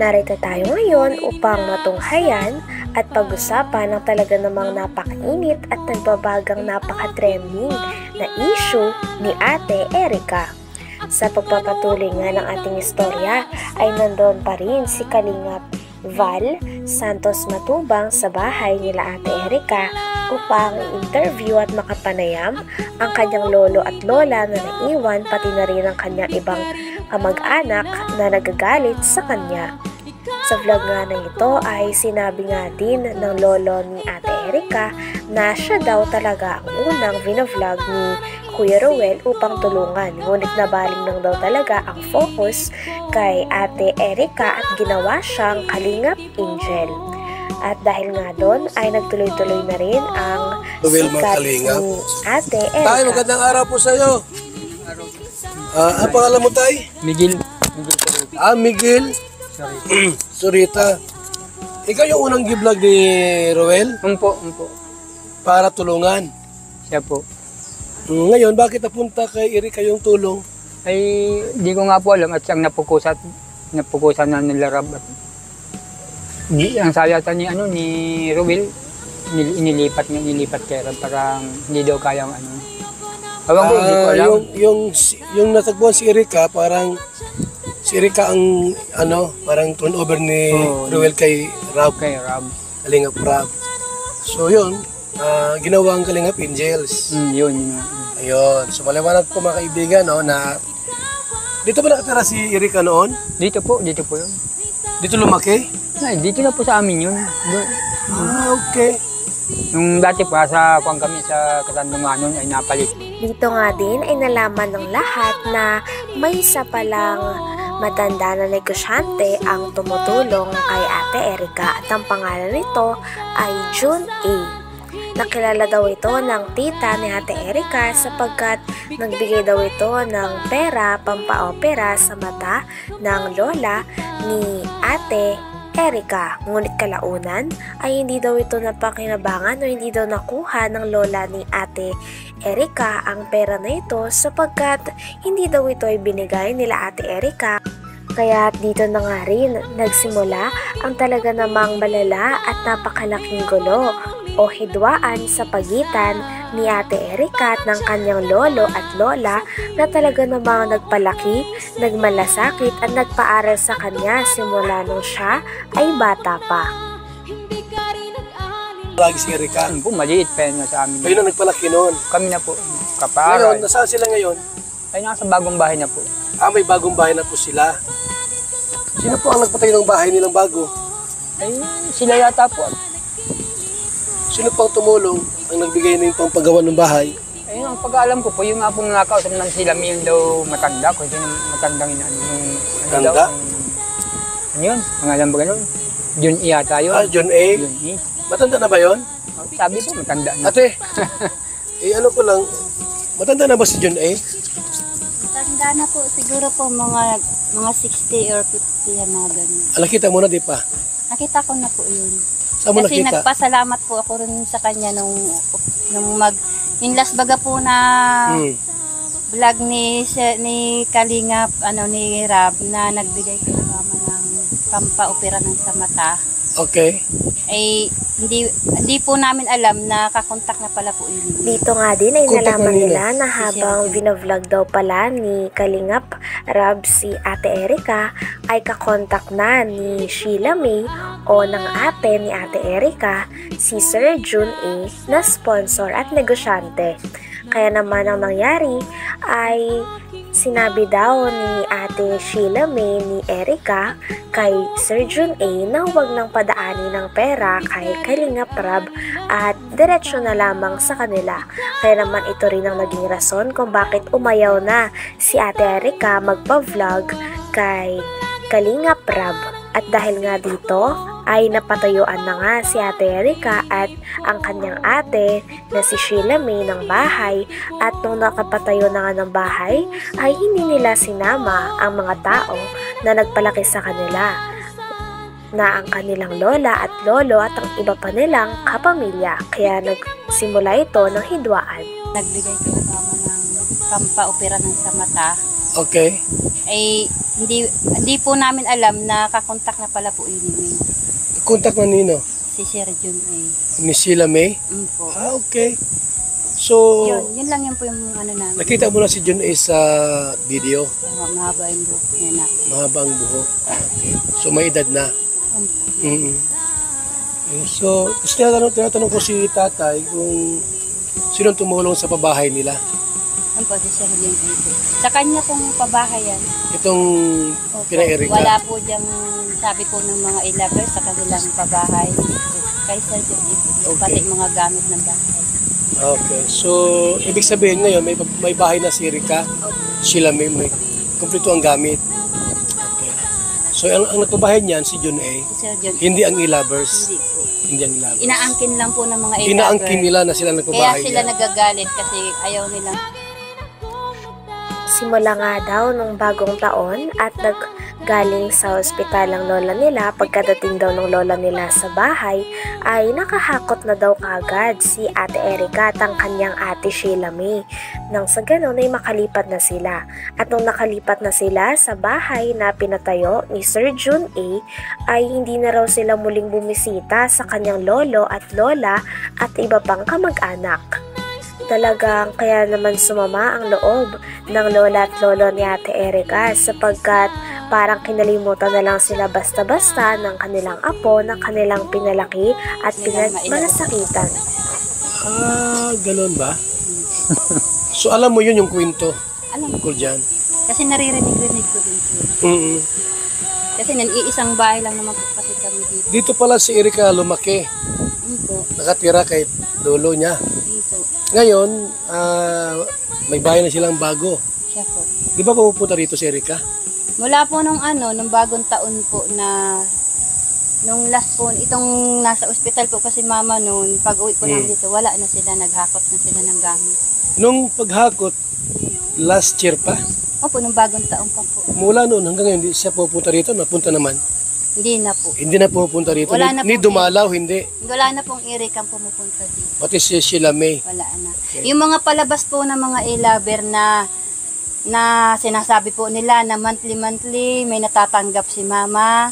Narito tayo ngayon upang matunghayan at pag-usapan ng talaga namang napakainit at nagbabagang napaka-trending na issue ni Ate Erica. Sa pagpapatuloy nga ng ating istorya ay nandoon pa rin si Kalingap Val Santos Matubang sa bahay nila Ate Erica upang i-interview at makapanayam ang kanyang lolo at lola na naiwan, pati na rin ang kanyang ibang kamag-anak na nagagalit sa kanya. Sa vlog nga na ito ay sinabi nga din ng lolo ni Ate Erica na siya daw talaga ang unang vlog ni Kuya Ruel upang tulungan. Ngunit nabaling lang daw talaga ang focus kay Ate Erica at ginawa siyang Kalingap Angel. At dahil nga doon ay nagtuloy-tuloy na rin ang sikat ni Ate Erica. Tay, magandang araw po sa iyo. Ang pangalan mo, Tay? Miguel. Miguel. Surita. Ikaw yung unang gi-vlog ni Ruel? Umpo. Para tulungan. Siya po. Ngayon, bakit napunta kay Erica yung tulong? Ay, di ko nga po alam at siyang napukusan na nila Rab. Ang sabi ata ni Ruel, nilipat kay Rab, parang hindi daw kayang Awang ko, hindi ko alam. Yung natagpuan si Erica, parang si Erica ang parang turn over ni Ruel kay Rab. Kalingap Rab. So yun, ginawang Kalingap Angels. Yun. Ayun. So maliwanag po mga kaibigan na dito ba nakatira si Erica noon? Dito po yun. Dito lumaki? Ay, dito na po sa amin yun. Okay. Nung dati pa sa kuwang kami sa Katandungan ay napalit. Dito nga din ay nalaman ng lahat na may isa palang matanda na negosyante ang tumutulong kay Ate Erica at ang pangalan nito ay June A. Nakilala daw ito ng tita ni Ate Erica sapagkat nagbigay daw ito ng pera pampaopera sa mata ng lola ni Ate Erica. Ngunit kalaunan ay hindi daw ito napakinabangan o hindi daw nakuha ng lola ni Ate Erica ang pera na ito sapagkat hindi daw ito ay binigay nila Ate Erica. Kaya dito na nga rin nagsimula ang talaga namang malala at napakalaking gulo o hidwaan sa pagitan ni Ate Erica at ng kanyang lolo at lola na talaga namang nagpalaki, nagmalasakit at nagpaaral sa kanya simula nung siya ay bata pa. Lagi si Erica. Maliit pa yun sa amin. Kayo na nagpalaki noon? Kami na po, kapaaral. Ngayon, nasaan sila ngayon? Ay, nasa bagong bahay na po. May bagong bahay na po sila. Sino po ang nagpatayo ng bahay nilang bago? Ay, sila yata po. Sino po ang tumulong ang nagbigay na yung pampagawa ng bahay? Ayun, ang pag-aalam ko po, yung nga pong nakausap naman sila, yung daw matanda ko, yung matandang Matanda? Yun, ang alam ba ganun? June E yata yun. June A? June E. Matanda na ba yun? Sabi po, matanda na. Ate, ko lang, matanda na ba si June A? Tanda na po, siguro po mga 60 or 50 yan mga ganun. Nakita mo na di pa? Nakita ko na po yun. Saan mo Kasi nakita? nagpasalamat po ako rin sa kanya nung yung last baga po na vlog ni Kalingap, ni Rab na nagbigay kay mama ng pampaopera ng sa mata. Okay. Ay hindi po namin alam na kakontak na pala po yun. Dito nga din ay nalaman nila na habang vinavlog daw pala ni Kalingap Rab si Ate Erica ay kakontak na ni Sheila May o ng ate ni Ate Erica si Sir June A na sponsor at negosyante. Kaya naman ang nangyari ay sinabi daw ni Ate Sheila May ni Erica kay Sir June A na huwag nang padaanin ng pera kay Kalingap Rab at diretsyo na lamang sa kanila. Kaya naman ito rin ang naging rason kung bakit umayaw na si Ate Erica magpa-vlog kay Kalingap Rab. At dahil nga dito ay napatayuan na nga si Ate Erica at ang kanyang ate na si Sheila May ng bahay, at nung nakapatayo na nga ng bahay ay hindi nila sinama ang mga tao na nagpalaki sa kanila na ang kanilang lola at lolo at ang iba pa nilang kapamilya. Kaya nagsimula ito ng hidwaan. Nagbigay kay mama ng pampaopera ng sa mata. Okay. Ay hindi po namin alam na kakontak na pala po yun ni Contact na nino? si Sir Jun ay. Ni Sheila May? Po. Okay. So, Yun lang yun po yung ano namin. nakita mo na si John A sa video. Mahaba yung buhok niya na. Mahaba ang buhok. Okay. So, may edad na. Mm-hmm. So, gusto tinatanong ko si tatay kung sino tumulong sa pabahay nila. Ano po, si Sir Jun ay po. Sa kanya pong pabahayan. Itong kina-Erika. Wala po diyang sabi po ng mga ilabers sa kanilang pabahay. Kay Sir Jun ay po. Okay. Pati mga gamit ng bahay. Okay. So, ibig sabihin ngayon, may bahay na si Erika. Sila may kumpleto ang gamit. Okay. So, ang nagpabahay niyan, si John A. Si Sir Jun. Hindi ang ilabers. Hindi po. Hindi ang ilabers. Inaangkin lang po ng mga ilabers. Inaangkin nila na sila Kaya nagpabahay sila niyan. nagagalit kasi ayaw nilang Simula nga daw nung bagong taon at naggaling sa ospital ang lola nila, pagkadating daw ng lola nila sa bahay ay nakahakot na daw kagad si Ate Erika at ang kanyang ate Sheila May. Nang sa ganon ay makalipat na sila. At nung nakalipat na sila sa bahay na pinatayo ni Sir Jun A ay hindi na raw sila muling bumisita sa kanyang lolo at lola at iba pang kamag-anak. Talagang kaya naman sumama ang loob ng lola at lolo ni Ate Erika sapagkat parang kinalimutan na lang sila basta-basta ng kanilang apo na kanilang pinalaki at pinagmalasakitan. Ganun ba? So, alam mo yun yung kwento alam tungkol dyan? kasi naririnig-rinig ko din po. Mm-mm. Kasi iisang bahay lang naman po kasi kami dito. Dito pala si Erika lumaki. Po. Nakatira kay lolo niya. Dito. Ngayon, may bahay na silang bago. Siya po. Di ba pupunta rito si Erika? Mula po nung bagong taon po na nung last po, itong nasa ospital po kasi mama noon, pag uwi po namin dito, wala na sila, naghakot na sila ng gamit. Nung paghakot, last year pa, Opo, nung bagong taon pa po. mula noon hanggang ngayon, hindi siya pupunta rito, napunta naman. Hindi na po. Hindi na pupunta rito. Wala na Ni po. dumalaw, hindi. Wala na pong Erika pumupunta dito. Pati si Sheila May. Wala na. Yung mga palabas po ng mga e-lover na sinasabi po nila na monthly may natatanggap si mama.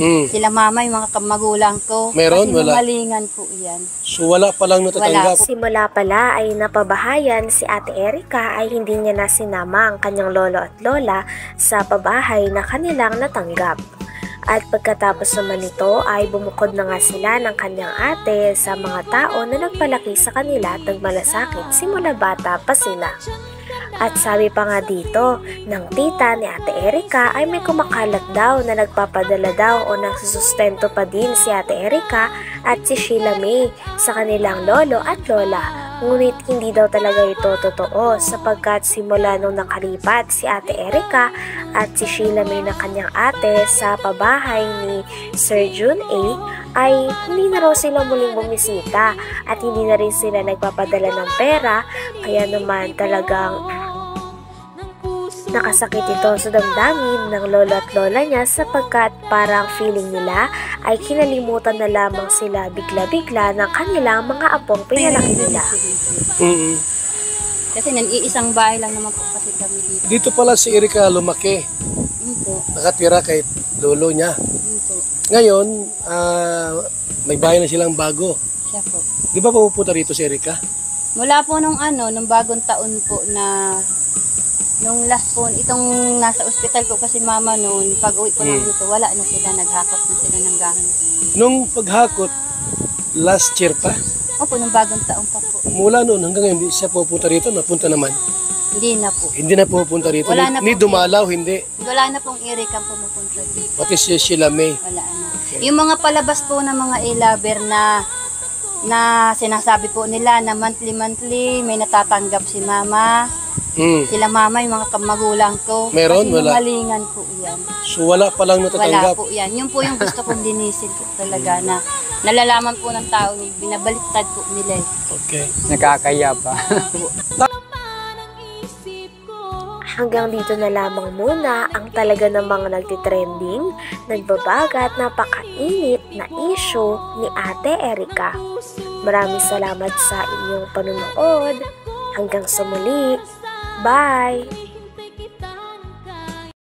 Sila mama, yung mga magulang ko. Meron? Kasi Wala. malingan po yan. So wala pa lang natatanggap. Simula pala ay napabahayan si Ate Erika ay hindi niya na sinama ang kanyang lolo at lola sa pabahay na kanilang natanggap. At pagkatapos naman nito ay bumukod na nga sila ng kanyang ate sa mga tao na nagpalaki sa kanila at nagmalasakit simula bata pa sila. At sabi pa nga dito ng tita ni Ate Erika ay may kumakalat daw na nagpapadala daw o nagsusustento pa din si Ate Erika at si Sheila May sa kanilang lolo at lola. Ngunit hindi daw talaga ito totoo sapagkat simula nung nakalipat si Ate Erika at si Sheila May na kanyang ate sa pabahay ni Sir Jun A ay hindi na raw sila muling bumisita at hindi na rin sila nagpapadala ng pera kaya naman talagang nakasakit ito sa damdamin ng lolo at lola niya sapagkat parang feeling nila ay kinalimutan na lamang sila bigla-bigla ng kanilang mga apong pinalaki nila. Kasi iisang bahay lang naman po kasi kami dito. Dito pala si Erika lumaki. Po. Nakatira kay lolo niya. Po. Ngayon, may bahay na silang bago. Siya po. Di ba pupunta rito si Erika? Mula po nung bagong taon po na nung last po, itong nasa ospital po kasi mama noon, pag uwi po namin dito, wala na sila, naghakot na sila ng gamit. Nung paghakot, last year pa, Opo, nung bagong taon pa po. mula noon hanggang ngayon, hindi siya pupunta rito, napunta naman. Hindi na po. Hindi na pupunta rito. Wala na Ni po. dumalaw, hindi. Wala na pong Erika pumupunta dito. Pati si Sheila May. Wala na. Yung mga palabas po ng mga e-lover na sinasabi po nila na monthly may natatanggap si mama. Sila mama, yung mga magulang ko. Meron? Kasi Wala. malingan po yan. So wala pa lang Wala natatanggap. po yan. Yun po yung gusto kong linisin po talaga na nalalaman po ng tao, binabaliktad po nila eh. Okay. Nakakaya pa. Hanggang dito na lamang muna ang talaga namang nagtitrending, nagbabaga at napakainit na issue ni Ate Erika. Maraming salamat sa inyong panunood. Hanggang sa muli. Bye!